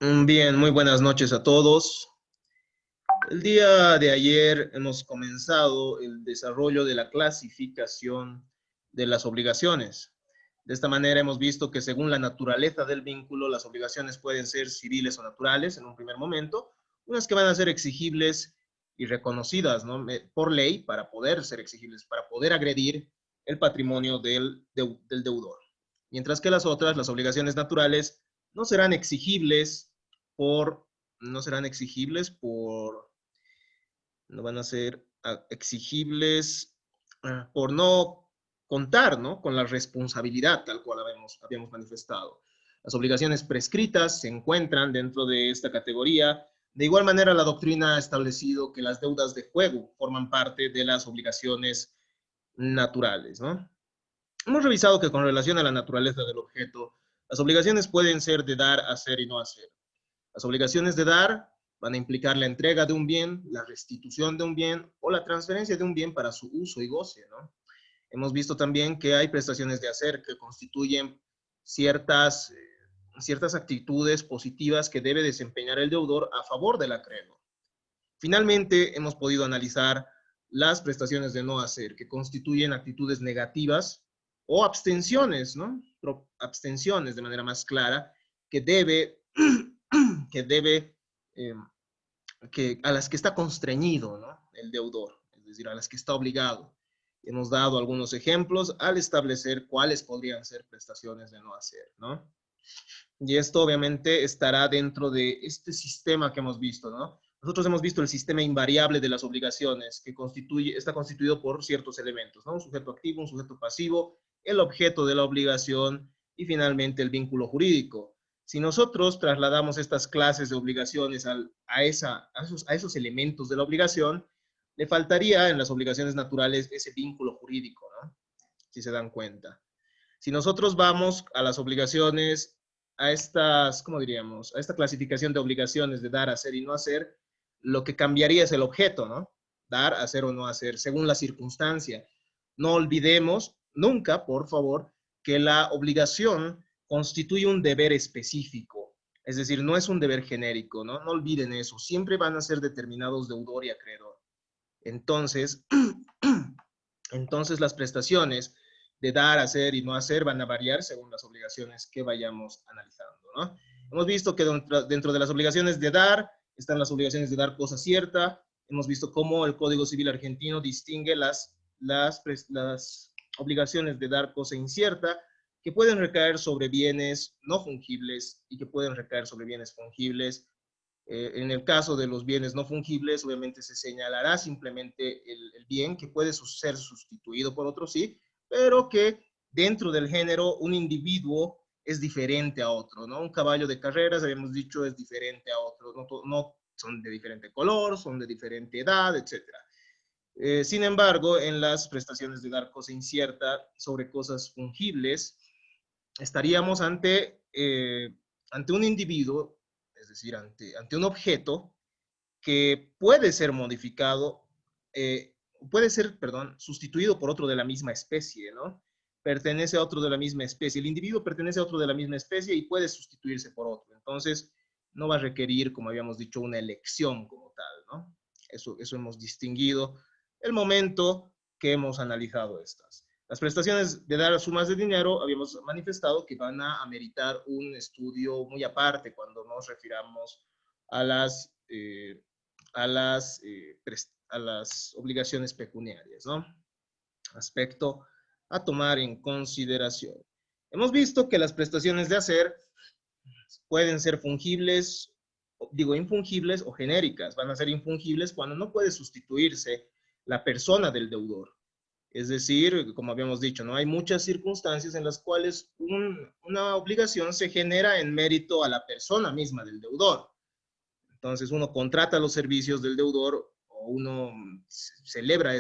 Bien, muy buenas noches a todos. El día de ayer hemos comenzado el desarrollo de la clasificación de las obligaciones. De esta manera hemos visto que según la naturaleza del vínculo, las obligaciones pueden ser civiles o naturales en un primer momento, unas que van a ser exigibles y reconocidas, ¿no?, por ley para poder ser exigibles, para poder agredir el patrimonio del deudor. Mientras que las otras, las obligaciones naturales, no serán exigibles por, no serán exigibles por no van a ser exigibles por no contar, ¿no?, con la responsabilidad tal cual habíamos manifestado. Las obligaciones prescritas se encuentran dentro de esta categoría. De igual manera, la doctrina ha establecido que las deudas de juego forman parte de las obligaciones naturales, ¿no? Hemos revisado que con relación a la naturaleza del objeto, las obligaciones pueden ser de dar, hacer y no hacer. Las obligaciones de dar van a implicar la entrega de un bien, la restitución de un bien o la transferencia de un bien para su uso y goce, ¿no? Hemos visto también que hay prestaciones de hacer que constituyen ciertas actitudes positivas que debe desempeñar el deudor a favor del acreedor. Finalmente, hemos podido analizar las prestaciones de no hacer, que constituyen actitudes negativas o abstenciones, ¿no? Abstenciones de manera más clara, que debe, que debe, eh, a las que está constreñido, ¿no?, el deudor, es decir, a las que está obligado. Hemos dado algunos ejemplos al establecer cuáles podrían ser prestaciones de no hacer, ¿no? Y esto obviamente estará dentro de este sistema que hemos visto, ¿no? Nosotros hemos visto el sistema invariable de las obligaciones, que está constituido por ciertos elementos, ¿no? Un sujeto activo, un sujeto pasivo, el objeto de la obligación y finalmente el vínculo jurídico. Si nosotros trasladamos estas clases de obligaciones a esos elementos de la obligación, le faltaría en las obligaciones naturales ese vínculo jurídico, ¿no?, si se dan cuenta. Si nosotros vamos a las obligaciones, ¿cómo diríamos?, a esta clasificación de obligaciones de dar, hacer y no hacer, lo que cambiaría es el objeto, ¿no? Dar, hacer o no hacer, según la circunstancia. No olvidemos nunca, por favor, que la obligación constituye un deber específico. Es decir, no es un deber genérico, ¿no? No olviden eso. Siempre van a ser determinados deudor y acreedor. Entonces, entonces las prestaciones de dar, hacer y no hacer van a variar según las obligaciones que vayamos analizando, ¿no? Hemos visto que dentro de las obligaciones de dar están las obligaciones de dar cosa cierta. Hemos visto cómo el Código Civil argentino distingue las obligaciones de dar cosa incierta, que pueden recaer sobre bienes no fungibles y que pueden recaer sobre bienes fungibles. En el caso de los bienes no fungibles, obviamente se señalará simplemente el bien que puede ser sustituido por otro, sí, pero que dentro del género un individuo es diferente a otro, ¿no? Un caballo de carreras, habíamos dicho, es diferente a otro, no son de diferente color, son de diferente edad, etc. Sin embargo, en las prestaciones de dar cosa incierta sobre cosas fungibles, estaríamos ante un individuo, es decir, ante un objeto que puede ser modificado, puede ser, perdón, sustituido por otro de la misma especie, ¿no? Pertenece a otro de la misma especie. El individuo pertenece a otro de la misma especie y puede sustituirse por otro. Entonces, no va a requerir, como habíamos dicho, una elección como tal, ¿no? Eso hemos distinguido el momento que hemos analizado estas. Las prestaciones de dar sumas de dinero, habíamos manifestado que van a ameritar un estudio muy aparte cuando nos refiramos a a las, a las obligaciones pecuniarias, ¿no? Aspecto a tomar en consideración. Hemos visto que las prestaciones de hacer pueden ser fungibles, digo infungibles o genéricas. Van a ser infungibles cuando no puede sustituirse la persona del deudor. Es decir, como habíamos dicho, ¿no? Hay muchas circunstancias en las cuales una obligación se genera en mérito a la persona misma del deudor. Entonces uno contrata los servicios del deudor o uno celebra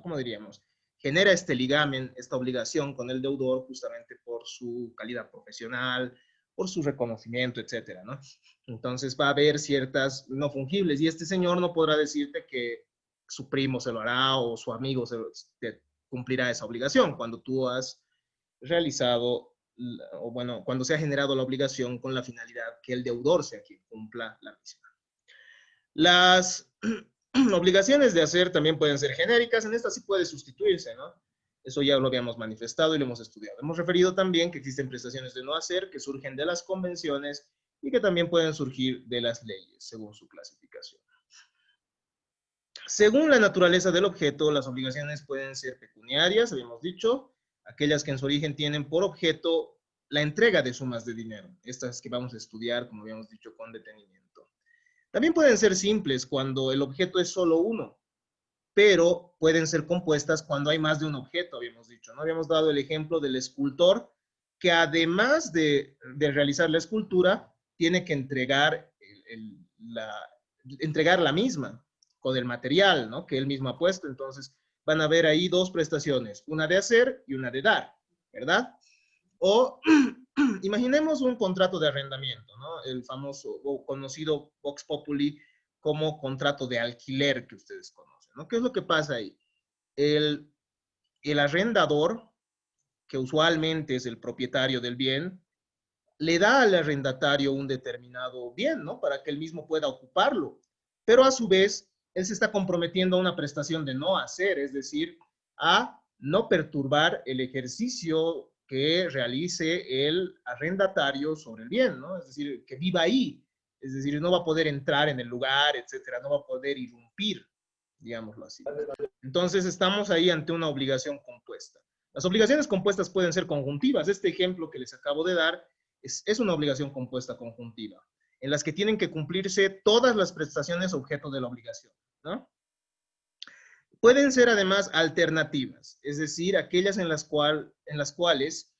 ¿cómo diríamos? Genera este ligamen, esta obligación con el deudor justamente por su calidad profesional, por su reconocimiento, etcétera, ¿no? Entonces va a haber ciertas no fungibles y este señor no podrá decirte que su primo se lo hará o su amigo cumplirá esa obligación cuando tú has realizado o bueno, cuando se ha generado la obligación con la finalidad que el deudor sea quien cumpla la misma. Las obligaciones de hacer también pueden ser genéricas, en esta sí puede sustituirse, ¿no? Eso ya lo habíamos manifestado y lo hemos estudiado. Hemos referido también que existen prestaciones de no hacer que surgen de las convenciones y que también pueden surgir de las leyes, según su clasificación. Según la naturaleza del objeto, las obligaciones pueden ser pecuniarias, habíamos dicho, aquellas que en su origen tienen por objeto la entrega de sumas de dinero, estas que vamos a estudiar, como habíamos dicho, con detenimiento. También pueden ser simples cuando el objeto es solo uno, pero pueden ser compuestas cuando hay más de un objeto, habíamos dicho, ¿no? Habíamos dado el ejemplo del escultor, que además de realizar la escultura, tiene que entregar la misma con el material, ¿no? Que él mismo ha puesto. Entonces, van a ver ahí dos prestaciones, una de hacer y una de dar, ¿verdad? O imaginemos un contrato de arrendamiento, ¿no? El famoso o conocido Vox Populi como contrato de alquiler que ustedes conocen, ¿no? ¿Qué es lo que pasa ahí? El arrendador, que usualmente es el propietario del bien, le da al arrendatario un determinado bien, ¿no? Para que él mismo pueda ocuparlo. Pero a su vez, él se está comprometiendo a una prestación de no hacer, es decir, a no perturbar el ejercicio que realice el arrendatario sobre el bien, ¿no? Es decir, que viva ahí. Es decir, no va a poder entrar en el lugar, etcétera, no va a poder irrumpir, digámoslo así. Entonces, estamos ahí ante una obligación compuesta. Las obligaciones compuestas pueden ser conjuntivas. Este ejemplo que les acabo de dar es una obligación compuesta conjuntiva, en las que tienen que cumplirse todas las prestaciones objeto de la obligación, ¿no? Pueden ser además alternativas, es decir, aquellas en las cuales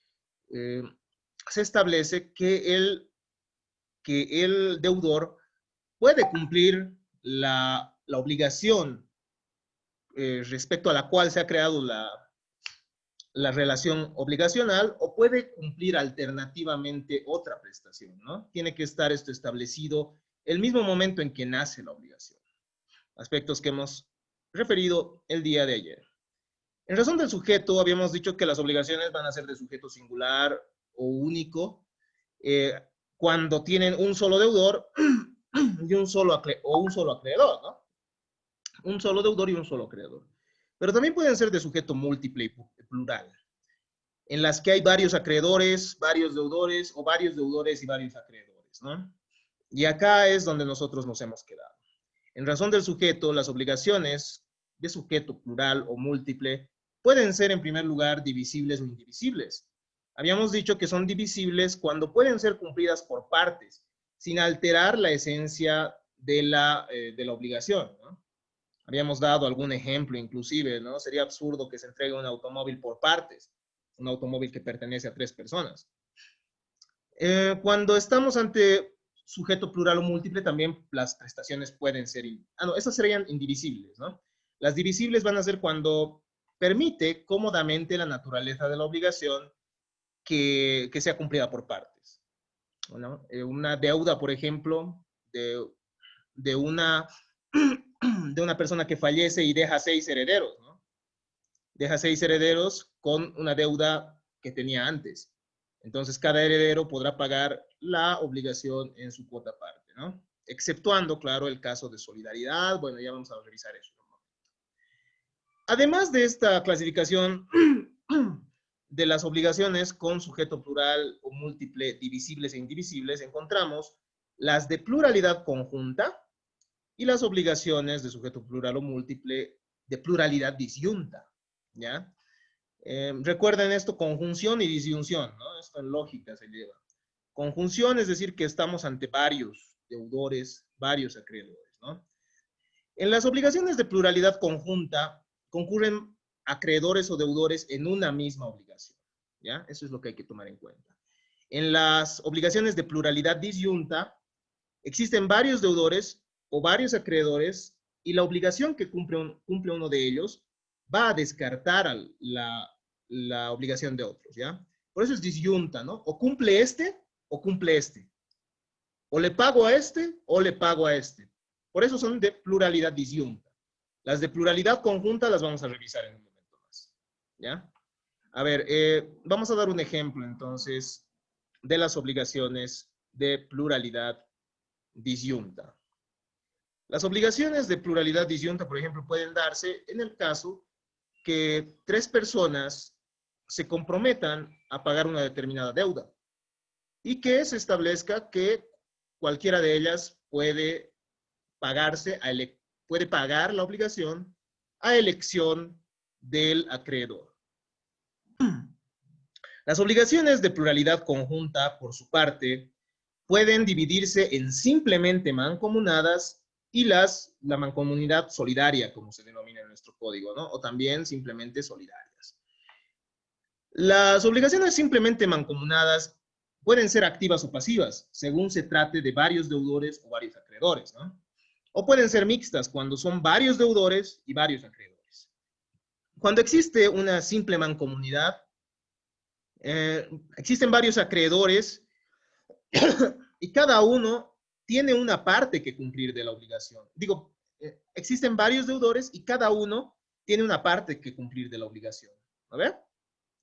se establece que el deudor puede cumplir la obligación respecto a la cual se ha creado la relación obligacional, o puede cumplir alternativamente otra prestación, ¿no? Tiene que estar esto establecido el mismo momento en que nace la obligación. Aspectos que hemos referido el día de ayer. En razón del sujeto, habíamos dicho que las obligaciones van a ser de sujeto singular o único, cuando tienen un solo deudor y un solo acreedor, ¿no? Un solo deudor y un solo acreedor. Pero también pueden ser de sujeto múltiple y plural, en las que hay varios acreedores, varios deudores, o varios deudores y varios acreedores, ¿no? Y acá es donde nosotros nos hemos quedado. En razón del sujeto, las obligaciones de sujeto plural o múltiple pueden ser, en primer lugar, divisibles o indivisibles. Habíamos dicho que son divisibles cuando pueden ser cumplidas por partes, sin alterar la esencia de la obligación, ¿no? Habíamos dado algún ejemplo, inclusive, ¿no? Sería absurdo que se entregue un automóvil por partes, un automóvil que pertenece a 3 personas. Cuando estamos ante sujeto plural o múltiple, también las prestaciones pueden ser, esas serían indivisibles, ¿no? Las divisibles van a ser cuando permite cómodamente la naturaleza de la obligación que sea cumplida por partes, ¿no? Una deuda, por ejemplo, de una persona que fallece y deja 6 herederos, ¿no? Deja 6 herederos con una deuda que tenía antes. Entonces, cada heredero podrá pagar la obligación en su cuota parte, ¿no? Exceptuando, claro, el caso de solidaridad. Bueno, ya vamos a revisar eso. Además de esta clasificación de las obligaciones con sujeto plural o múltiple, divisibles e indivisibles, encontramos las de pluralidad conjunta y las obligaciones de sujeto plural o múltiple de pluralidad disyunta, ¿ya? Recuerden esto, conjunción y disyunción, ¿no? Esto en lógica se lleva. Conjunción es decir que estamos ante varios deudores, varios acreedores, ¿no? En las obligaciones de pluralidad conjunta concurren acreedores o deudores en una misma obligación, ¿ya? Eso es lo que hay que tomar en cuenta. En las obligaciones de pluralidad disyunta existen varios deudores o varios acreedores y la obligación que cumple uno de ellos va a descartar la obligación de otros, ¿ya? Por eso es disyunta, ¿no? O cumple este o cumple este. O le pago a este o le pago a este. Por eso son de pluralidad disyunta. Las de pluralidad conjunta las vamos a revisar en un momento más, ¿ya? A ver, vamos a dar un ejemplo entonces de las obligaciones de pluralidad disyunta. Las obligaciones de pluralidad disyunta, por ejemplo, pueden darse en el caso que tres personas se comprometan a pagar una determinada deuda y que se establezca que cualquiera de ellas puede puede pagar la obligación a elección del acreedor. Las obligaciones de pluralidad conjunta, por su parte, pueden dividirse en simplemente mancomunadas y la mancomunidad solidaria, como se denomina en nuestro código, ¿no? O también simplemente solidarias. Las obligaciones simplemente mancomunadas pueden ser activas o pasivas, según se trate de varios deudores o varios acreedores, ¿no? O pueden ser mixtas, cuando son varios deudores y varios acreedores. Cuando existe una simple mancomunidad, existen varios acreedores y cada uno tiene una parte que cumplir de la obligación. Digo, existen varios deudores y cada uno tiene una parte que cumplir de la obligación. ¿A ver?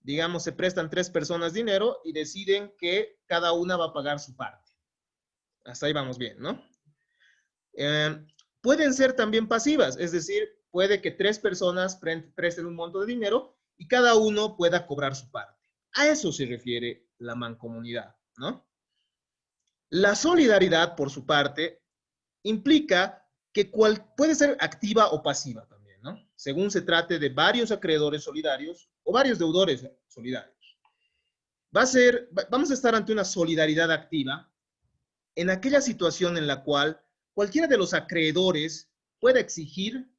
Digamos, se prestan tres personas dinero y deciden que cada una va a pagar su parte. Hasta ahí vamos bien, ¿no? Pueden ser también pasivas, es decir, puede que tres personas presten un monto de dinero y cada uno pueda cobrar su parte. A eso se refiere la mancomunidad, ¿no? La solidaridad, por su parte, implica que puede ser activa o pasiva también, ¿no? Según se trate de varios acreedores solidarios o varios deudores solidarios. Vamos a estar ante una solidaridad activa en aquella situación en la cual cualquiera de los acreedores pueda exigir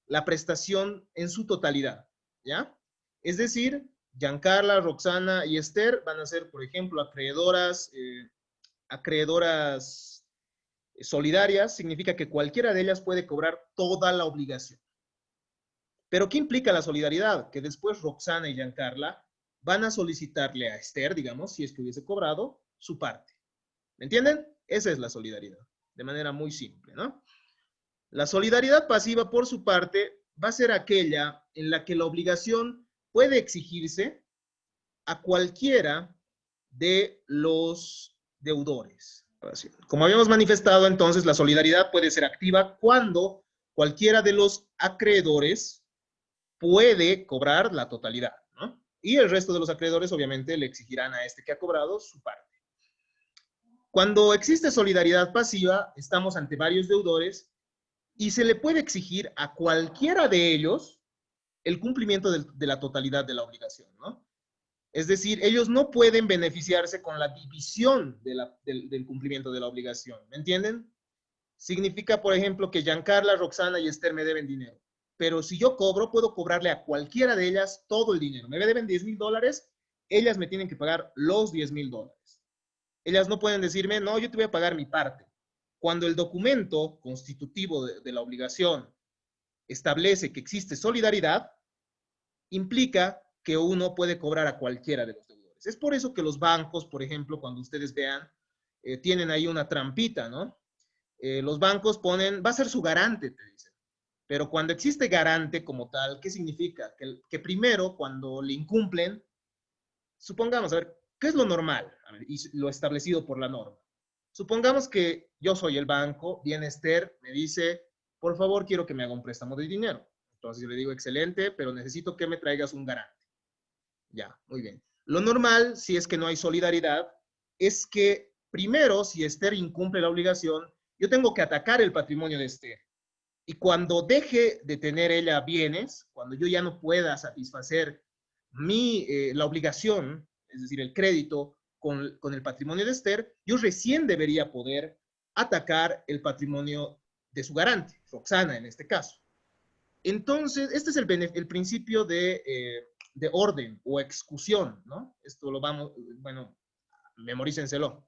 la prestación en su totalidad, ¿ya? Es decir, Giancarla, Roxana y Esther van a ser, por ejemplo, acreedoras solidarias, significa que cualquiera de ellas puede cobrar toda la obligación. Pero ¿qué implica la solidaridad? Que después Roxana y Giancarla van a solicitarle a Esther, digamos, si es que hubiese cobrado, su parte. ¿Me entienden? Esa es la solidaridad, de manera muy simple, ¿no? La solidaridad pasiva, por su parte, va a ser aquella en la que la obligación puede exigirse a cualquiera de los deudores. Como habíamos manifestado, entonces, la solidaridad puede ser activa cuando cualquiera de los acreedores puede cobrar la totalidad, ¿no? Y el resto de los acreedores, obviamente, le exigirán a este que ha cobrado su parte. Cuando existe solidaridad pasiva, estamos ante varios deudores y se le puede exigir a cualquiera de ellos el cumplimiento de la totalidad de la obligación, ¿no? Es decir, ellos no pueden beneficiarse con la división del cumplimiento de la obligación, ¿me entienden? Significa, por ejemplo, que Giancarla, Roxana y Esther me deben dinero, pero si yo cobro, puedo cobrarle a cualquiera de ellas todo el dinero. Me deben $10,000, ellas me tienen que pagar los $10,000. Ellas no pueden decirme, no, yo te voy a pagar mi parte. Cuando el documento constitutivo de la obligación establece que existe solidaridad, implica que uno puede cobrar a cualquiera de los deudores. Es por eso que los bancos, por ejemplo, cuando ustedes vean, tienen ahí una trampita, ¿no? Los bancos ponen, va a ser su garante, te dicen. Pero cuando existe garante como tal, ¿qué significa? Que primero, cuando le incumplen, supongamos, a ver, ¿qué es lo normal? A ver, y lo establecido por la norma. Supongamos que yo soy el banco, viene Esther, me dice, por favor, quiero que me haga un préstamo de dinero. Entonces yo le digo, excelente, pero necesito que me traigas un garante. Ya, muy bien. Lo normal, si es que no hay solidaridad, es que primero, si Esther incumple la obligación, yo tengo que atacar el patrimonio de Esther. Y cuando deje de tener ella bienes, cuando yo ya no pueda satisfacer la obligación, es decir, el crédito con el patrimonio de Esther, yo recién debería poder atacar el patrimonio de su garante, Roxana en este caso. Entonces, este es el principio de orden o excusión, ¿no? Esto lo vamos, bueno, memorícenselo.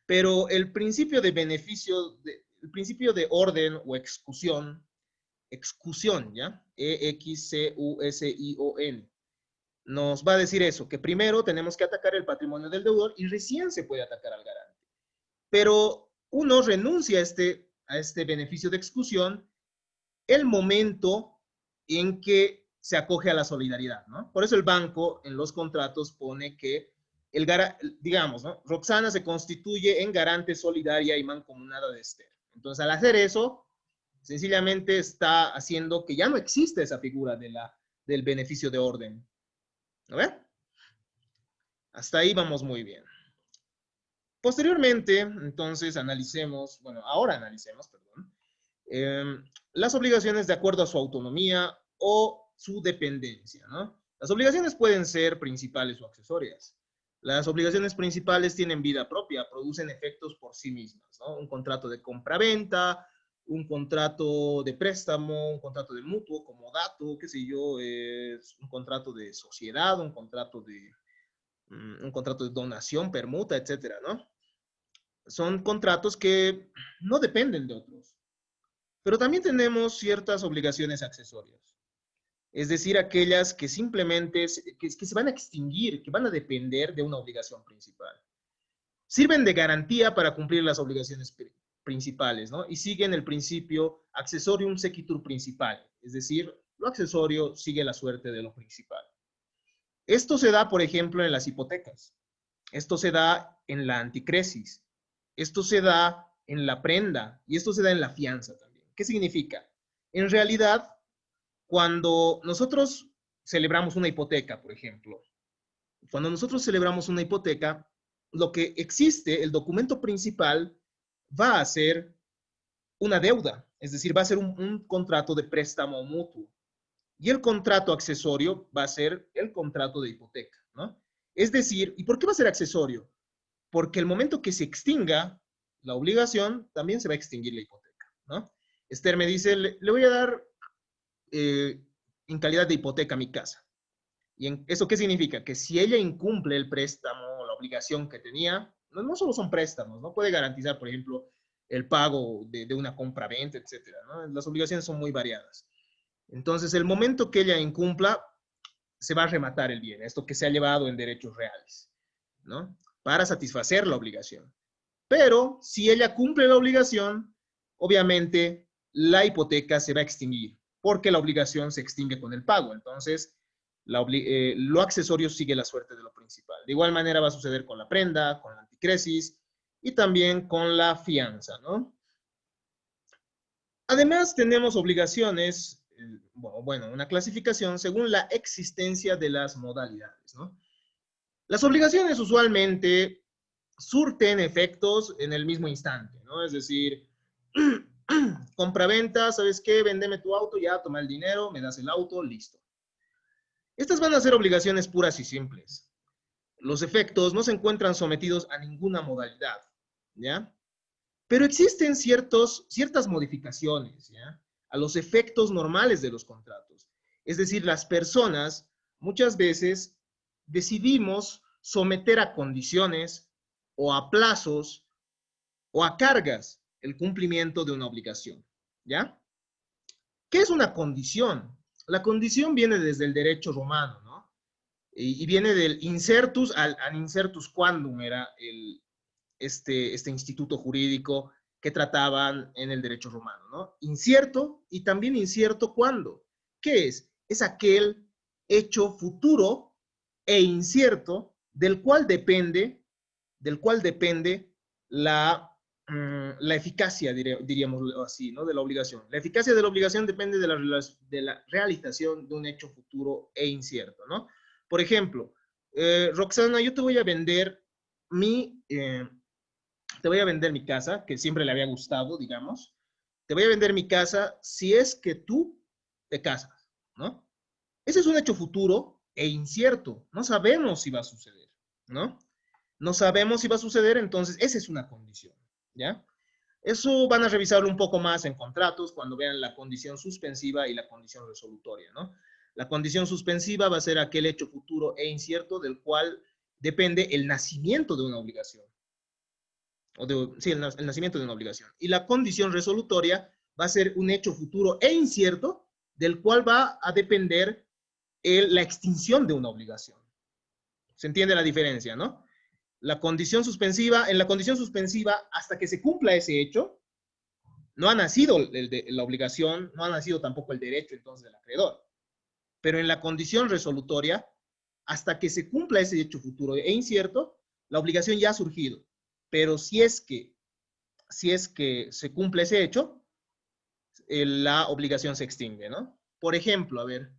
Pero el principio de beneficio, el principio de orden o excusión, ¿ya? E-X-C-U-S-I-O-N. Nos va a decir eso, que primero tenemos que atacar el patrimonio del deudor y recién se puede atacar al garante. Pero uno renuncia a este beneficio de excusión el momento en que se acoge a la solidaridad, ¿no? Por eso el banco en los contratos pone que digamos, ¿no? Roxana se constituye en garante solidaria y mancomunada de Esther. Entonces, al hacer eso, sencillamente está haciendo que ya no existe esa figura del beneficio de orden. ¿No ve? Hasta ahí vamos muy bien. Posteriormente, entonces, ahora analicemos, perdón, las obligaciones de acuerdo a su autonomía o su dependencia, ¿no? Las obligaciones pueden ser principales o accesorias. Las obligaciones principales tienen vida propia, producen efectos por sí mismas, ¿no? Un contrato de compra-venta, un contrato de préstamo, un contrato de mutuo, comodato, qué sé yo, es un contrato de sociedad, un contrato de donación, permuta, etcétera, ¿no? Son contratos que no dependen de otros. Pero también tenemos ciertas obligaciones accesorias. Es decir, aquellas que simplemente que se van a extinguir, que van a depender de una obligación principal. Sirven de garantía para cumplir las obligaciones principales, ¿no? Y siguen el principio accessorium sequitur principal, es decir, lo accesorio sigue la suerte de lo principal. Esto se da, por ejemplo, en las hipotecas. Esto se da en la anticresis. Esto se da en la prenda y esto se da en la fianza también. ¿Qué significa? En realidad, cuando nosotros celebramos una hipoteca, por ejemplo, cuando nosotros celebramos una hipoteca, lo que existe, el documento principal, va a ser una deuda, es decir, va a ser un contrato de préstamo mutuo. Y el contrato accesorio va a ser el contrato de hipoteca, ¿no? Es decir, ¿y por qué va a ser accesorio? Porque el momento que se extinga la obligación, también se va a extinguir la hipoteca, ¿no? Esther me dice, le voy a dar en calidad de hipoteca mi casa. ¿Y eso qué significa? Que si ella incumple el préstamo, la obligación que tenía, no solo son préstamos, no puede garantizar, por ejemplo, el pago de una compra-venta, etcétera, ¿no? Las obligaciones son muy variadas. Entonces, el momento que ella incumpla, se va a rematar el bien, esto que se ha llevado en derechos reales, ¿no? Para satisfacer la obligación. Pero si ella cumple la obligación, obviamente la hipoteca se va a extinguir, porque la obligación se extingue con el pago. Entonces, lo accesorio sigue la suerte de lo principal. De igual manera va a suceder con la prenda, con la anticresis y también con la fianza, ¿no? Además, tenemos obligaciones, bueno, una clasificación según la existencia de las modalidades, ¿no? Las obligaciones usualmente surten efectos en el mismo instante, ¿no? Es decir, compra-venta, ¿sabes qué? Véndeme tu auto, ya, toma el dinero, me das el auto, listo. Estas van a ser obligaciones puras y simples. Los efectos no se encuentran sometidos a ninguna modalidad, ¿ya? Pero existen ciertas modificaciones, ¿ya? A los efectos normales de los contratos. Es decir, las personas muchas veces decidimos someter a condiciones o a plazos o a cargas el cumplimiento de una obligación, ¿ya? ¿Qué es una condición? La condición viene desde el derecho romano, ¿no? Y viene del incertus al incertus quandum, era este instituto jurídico que trataban en el derecho romano, ¿no? Incierto y también incierto cuándo. ¿Qué es? Es aquel hecho futuro e incierto del cual depende la eficacia, diríamos así, ¿no? De la obligación. La eficacia de la obligación depende de la realización de un hecho futuro e incierto, ¿no? Por ejemplo, Roxana, yo te voy a vender mi casa, que siempre le había gustado, digamos. Te voy a vender mi casa si es que tú te casas, ¿no? Ese es un hecho futuro e incierto. No sabemos si va a suceder, ¿no? No sabemos si va a suceder, entonces esa es una condición, ¿ya? Eso van a revisarlo un poco más en contratos cuando vean la condición suspensiva y la condición resolutoria, ¿no? La condición suspensiva va a ser aquel hecho futuro e incierto del cual depende el nacimiento de una obligación. Sí, el nacimiento de una obligación. Y la condición resolutoria va a ser un hecho futuro e incierto del cual va a depender la extinción de una obligación. ¿Se entiende la diferencia, no? En la condición suspensiva, hasta que se cumpla ese hecho, no ha nacido la obligación, no ha nacido tampoco el derecho entonces del acreedor. pero en la condición resolutoria, hasta que se cumpla ese hecho futuro e incierto, la obligación ya ha surgido. Pero si es que se cumple ese hecho, la obligación se extingue, ¿no? Por ejemplo, a ver,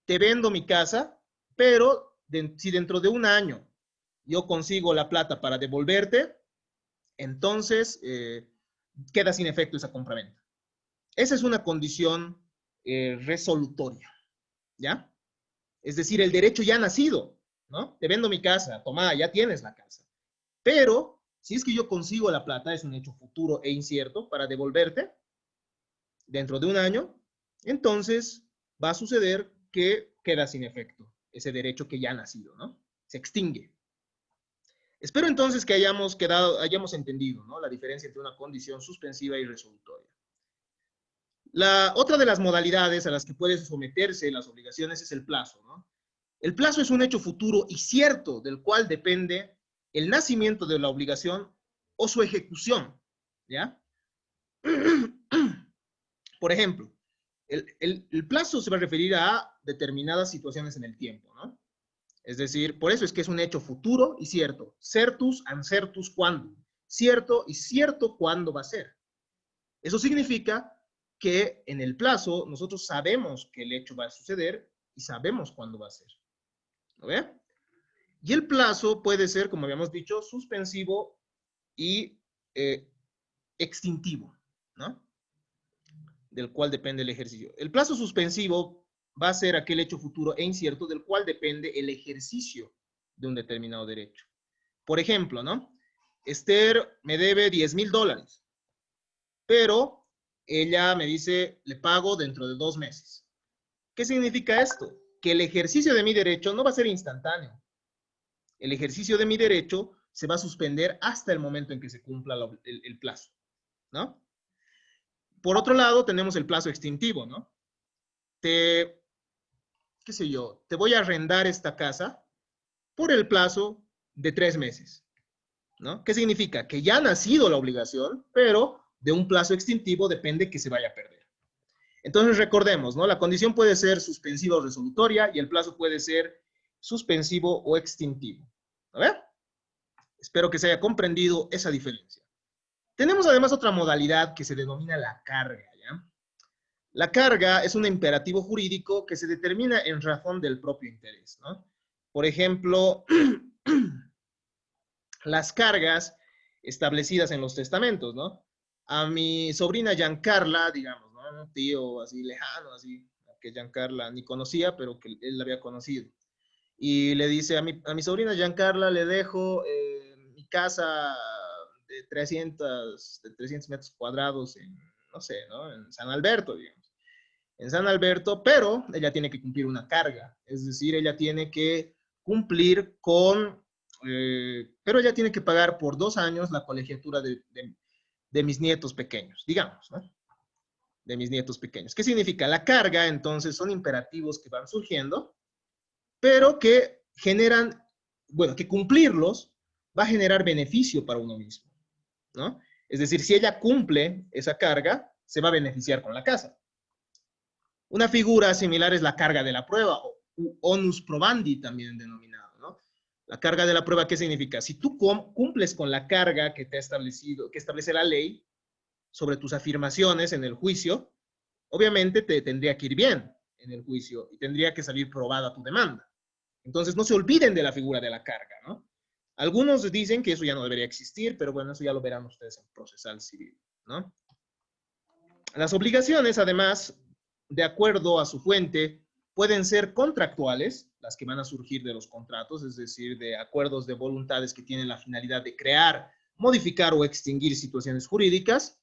te vendo mi casa, pero si dentro de un año yo consigo la plata para devolverte, entonces queda sin efecto esa compraventa. Esa es una condición resolutoria, ¿ya? Es decir, el derecho ya ha nacido, ¿no? Te vendo mi casa, toma, ya tienes la casa. Pero, si es que yo consigo la plata, es un hecho futuro e incierto para devolverte dentro de un año, entonces va a suceder que queda sin efecto ese derecho que ya ha nacido, ¿no? Se extingue. Espero entonces que hayamos entendido, ¿no?, la diferencia entre una condición suspensiva y resolutoria. La otra de las modalidades a las que pueden someterse las obligaciones es el plazo, ¿no? El plazo es un hecho futuro y cierto del cual depende el nacimiento de la obligación o su ejecución, ¿ya? Por ejemplo, el plazo se va a referir a determinadas situaciones en el tiempo, ¿no? Es decir, por eso es que es un hecho futuro y cierto. Certus and certus quando. Cierto y cierto cuándo va a ser. Eso significa que en el plazo nosotros sabemos que el hecho va a suceder y sabemos cuándo va a ser. ¿Lo ve? Y el plazo puede ser, como habíamos dicho, suspensivo y extintivo, ¿no? Del cual depende el ejercicio. El plazo suspensivo va a ser aquel hecho futuro e incierto del cual depende el ejercicio de un determinado derecho. Por ejemplo, ¿no? Esther me debe $10,000, pero ella me dice, le pago dentro de 2 meses. ¿Qué significa esto? Que el ejercicio de mi derecho no va a ser instantáneo. El ejercicio de mi derecho se va a suspender hasta el momento en que se cumpla el plazo, ¿no? Por otro lado, tenemos el plazo extintivo, ¿no? Qué sé yo, te voy a arrendar esta casa por el plazo de 3 meses, ¿no? ¿Qué significa? Que ya ha nacido la obligación, pero de un plazo extintivo depende que se vaya a perder. Entonces recordemos, ¿no? La condición puede ser suspensiva o resolutoria y el plazo puede ser suspensivo o extintivo. A ver, espero que se haya comprendido esa diferencia. Tenemos además otra modalidad que se denomina la carga, ¿ya? La carga es un imperativo jurídico que se determina en razón del propio interés, ¿no? Por ejemplo, las cargas establecidas en los testamentos, ¿no? A mi sobrina Giancarla, digamos, ¿no? Un tío así lejano, así, que Giancarla ni conocía, pero que él la había conocido. Y le dice, a mi sobrina Giancarla le dejo mi casa de 300 metros cuadrados en, no sé, ¿no? En San Alberto, digamos. En San Alberto, pero ella tiene que cumplir una carga, es decir, ella tiene que cumplir con, pero ella tiene que pagar por 2 años la colegiatura de mis nietos pequeños, digamos, ¿no? De mis nietos pequeños. ¿Qué significa? La carga, entonces, son imperativos que van surgiendo, pero que generan, bueno, que cumplirlos va a generar beneficio para uno mismo, ¿no? Es decir, si ella cumple esa carga, se va a beneficiar con la casa. Una figura similar es la carga de la prueba, o onus probandi también denominado, ¿no? La carga de la prueba, ¿qué significa? Si tú cumples con la carga que te ha establecido, que establece la ley sobre tus afirmaciones en el juicio, obviamente te tendría que ir bien en el juicio y tendría que salir probada tu demanda. Entonces, no se olviden de la figura de la carga, ¿no? Algunos dicen que eso ya no debería existir, pero bueno, eso ya lo verán ustedes en procesal civil, ¿no? Las obligaciones, además, de acuerdo a su fuente, pueden ser contractuales, las que van a surgir de los contratos, es decir, de acuerdos de voluntades que tienen la finalidad de crear, modificar o extinguir situaciones jurídicas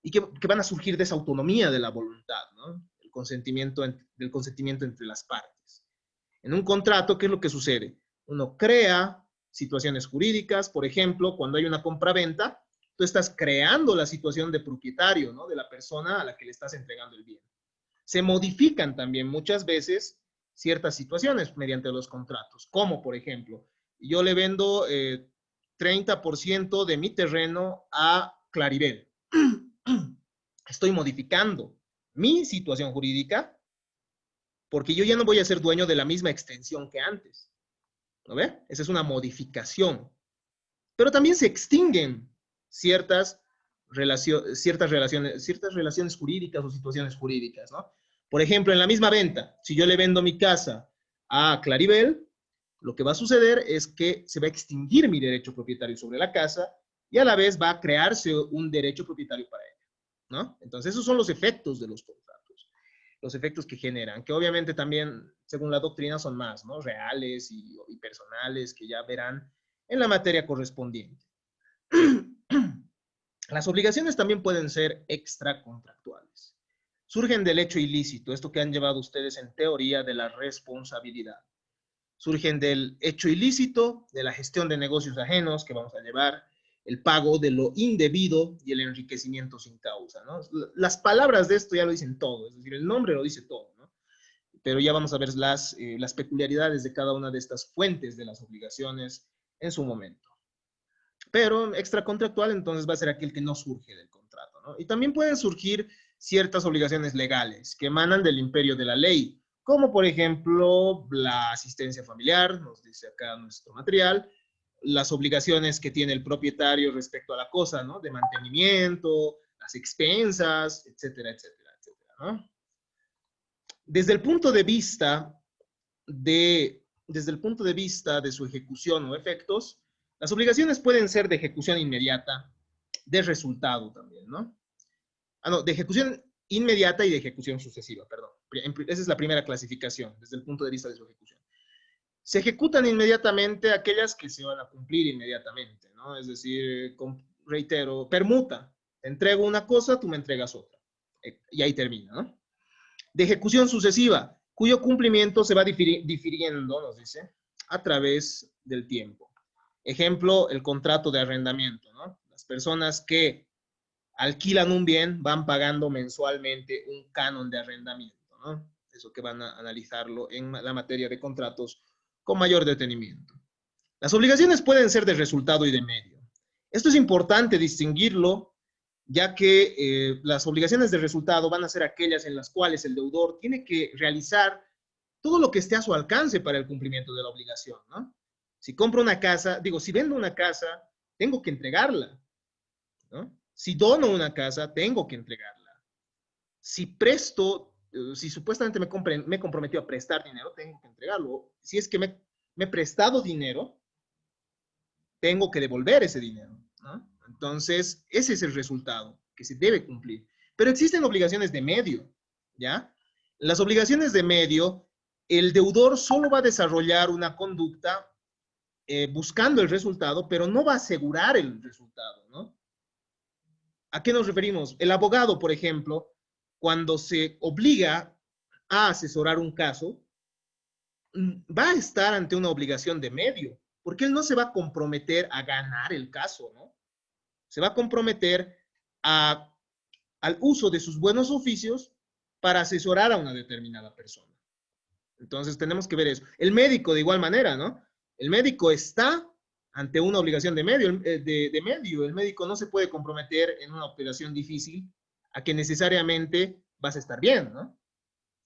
y que van a surgir de esa autonomía de la voluntad, ¿no? Del consentimiento entre las partes. En un contrato, ¿qué es lo que sucede? Uno crea situaciones jurídicas, por ejemplo, cuando hay una compraventa, tú estás creando la situación de propietario, ¿no? De la persona a la que le estás entregando el bien. Se modifican también muchas veces ciertas situaciones mediante los contratos, como por ejemplo, yo le vendo 30% de mi terreno a Claribel. Estoy modificando mi situación jurídica porque yo ya no voy a ser dueño de la misma extensión que antes. ¿No ve? Esa es una modificación. Pero también se extinguen ciertas relaciones jurídicas o situaciones jurídicas, ¿no? Por ejemplo, en la misma venta, si yo le vendo mi casa a Claribel, lo que va a suceder es que se va a extinguir mi derecho propietario sobre la casa y a la vez va a crearse un derecho propietario para ella, ¿no? Entonces, esos son los efectos de los contratos, los efectos que generan, que obviamente también, según la doctrina, son más, ¿no? Reales y personales, que ya verán en la materia correspondiente. Las obligaciones también pueden ser extracontractuales. Surgen del hecho ilícito, esto que han llevado ustedes en teoría de la responsabilidad. Surgen del hecho ilícito, de la gestión de negocios ajenos que vamos a llevar, el pago de lo indebido y el enriquecimiento sin causa, ¿no? Las palabras de esto ya lo dicen todo, es decir, el nombre lo dice todo, ¿no? Pero ya vamos a ver las peculiaridades de cada una de estas fuentes de las obligaciones en su momento. Pero extracontractual entonces va a ser aquel que no surge del contrato, ¿no? Y también pueden surgir ciertas obligaciones legales que emanan del imperio de la ley, como por ejemplo la asistencia familiar, nos dice acá nuestro material, las obligaciones que tiene el propietario respecto a la cosa, ¿no? De mantenimiento, las expensas, etcétera, etcétera, etcétera, ¿no? Desde el punto de vista de su ejecución o efectos, las obligaciones pueden ser de ejecución inmediata, de resultado también, ¿no? No, de ejecución inmediata y de ejecución sucesiva, perdón. Esa es la primera clasificación, desde el punto de vista de su ejecución. Se ejecutan inmediatamente aquellas que se van a cumplir inmediatamente, ¿no? Es decir, reitero, permuta. Te entrego una cosa, tú me entregas otra. Y ahí termina, ¿no? De ejecución sucesiva, cuyo cumplimiento se va difiriendo, nos dice, a través del tiempo. Ejemplo, el contrato de arrendamiento, ¿no? Las personas que alquilan un bien van pagando mensualmente un canon de arrendamiento, ¿no? Eso que van a analizarlo en la materia de contratos con mayor detenimiento. Las obligaciones pueden ser de resultado y de medio. Esto es importante distinguirlo, ya que las obligaciones de resultado van a ser aquellas en las cuales el deudor tiene que realizar todo lo que esté a su alcance para el cumplimiento de la obligación, ¿no? Si compro una casa, si vendo una casa, tengo que entregarla, ¿no? Si dono una casa, tengo que entregarla. Si presto, si supuestamente me he comprometido a prestar dinero, tengo que entregarlo. Si es que me he prestado dinero, tengo que devolver ese dinero, ¿no? Entonces, ese es el resultado que se debe cumplir. Pero existen obligaciones de medio, ¿ya? Las obligaciones de medio, el deudor solo va a desarrollar una conducta buscando el resultado, pero no va a asegurar el resultado, ¿no? ¿A qué nos referimos? El abogado, por ejemplo, cuando se obliga a asesorar un caso, va a estar ante una obligación de medio, porque él no se va a comprometer a ganar el caso, ¿no? Se va a comprometer al uso de sus buenos oficios para asesorar a una determinada persona. Entonces tenemos que ver eso. El médico de igual manera, ¿no? El médico está ante una obligación de medio, medio. El médico no se puede comprometer en una operación difícil a que necesariamente vas a estar bien, ¿no?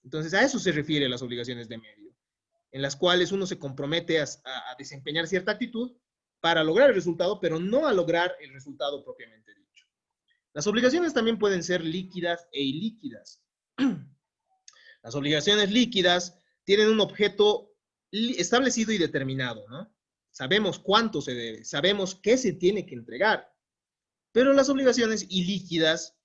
Entonces a eso se refiere las obligaciones de medio, en las cuales uno se compromete a desempeñar cierta actitud para lograr el resultado, pero no a lograr el resultado propiamente dicho. Las obligaciones también pueden ser líquidas e ilíquidas. Las obligaciones líquidas tienen un objeto establecido y determinado, ¿no? Sabemos cuánto se debe, sabemos qué se tiene que entregar, pero las obligaciones ilíquidas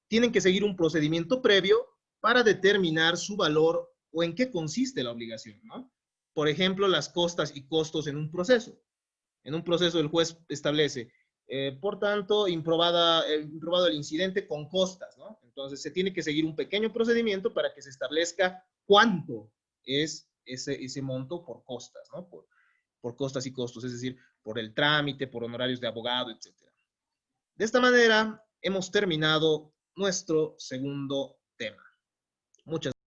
tienen que seguir un procedimiento previo para determinar su valor o en qué consiste la obligación, ¿no? Por ejemplo, las costas y costos en un proceso. En un proceso el juez establece, por tanto, improbado el incidente con costas, ¿no? Entonces se tiene que seguir un pequeño procedimiento para que se establezca cuánto es ese monto por costas, ¿no? Por costas y costos, es decir, por el trámite, por honorarios de abogado, etc. De esta manera, hemos terminado nuestro segundo tema. Muchas